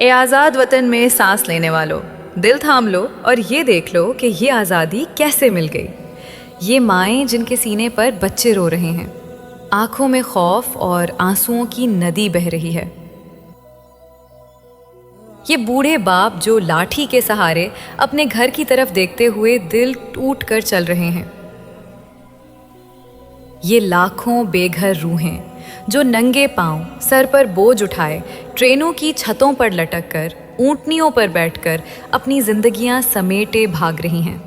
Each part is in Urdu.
اے آزاد وطن میں سانس لینے والو، دل تھام لو اور یہ دیکھ لو کہ یہ آزادی کیسے مل گئی۔ یہ مائیں جن کے سینے پر بچے رو رہے ہیں، آنکھوں میں خوف اور آنسوؤں کی ندی بہہ رہی ہے۔ یہ بوڑھے باپ جو لاٹھی کے سہارے اپنے گھر کی طرف دیکھتے ہوئے دل ٹوٹ کر چل رہے ہیں۔ یہ لاکھوں بے گھر روحیں جو ننگے پاؤں سر پر بوجھ اٹھائے ٹرینوں کی چھتوں پر لٹک کر اونٹنیوں پر بیٹھ کر اپنی زندگیاں سمیٹے بھاگ رہی ہیں۔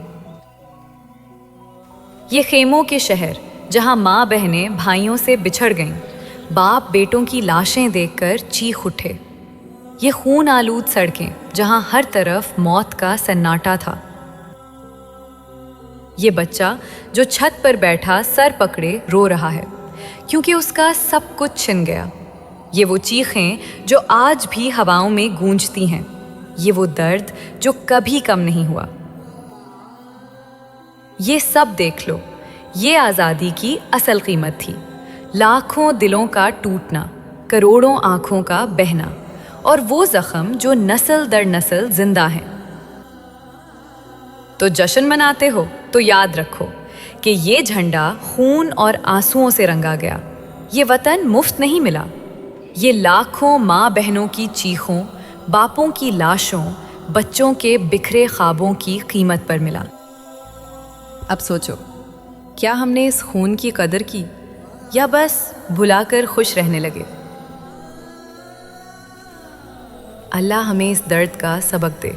یہ خیموں کے شہر جہاں ماں بہنیں بھائیوں سے بچھڑ گئیں، باپ بیٹوں کی لاشیں دیکھ کر چیخ اٹھے۔ یہ خون آلود سڑکیں جہاں ہر طرف موت کا سناٹا تھا۔ یہ بچہ جو چھت پر بیٹھا سر پکڑے رو رہا ہے کیونکہ اس کا سب کچھ چھن گیا۔ یہ وہ چیخیں جو آج بھی ہواؤں میں گونجتی ہیں، یہ وہ درد جو کبھی کم نہیں ہوا۔ یہ سب دیکھ لو، یہ آزادی کی اصل قیمت تھی، لاکھوں دلوں کا ٹوٹنا، کروڑوں آنکھوں کا بہنا، اور وہ زخم جو نسل در نسل زندہ ہیں۔ تو جشن مناتے ہو تو یاد رکھو کہ یہ جھنڈا خون اور آنسوؤں سے رنگا گیا۔ یہ وطن مفت نہیں ملا، یہ لاکھوں ماں بہنوں کی چیخوں، باپوں کی لاشوں، بچوں کے بکھرے خوابوں کی قیمت پر ملا۔ اب سوچو، کیا ہم نے اس خون کی قدر کی یا بس بھلا کر خوش رہنے لگے؟ اللہ ہمیں اس درد کا سبق دے۔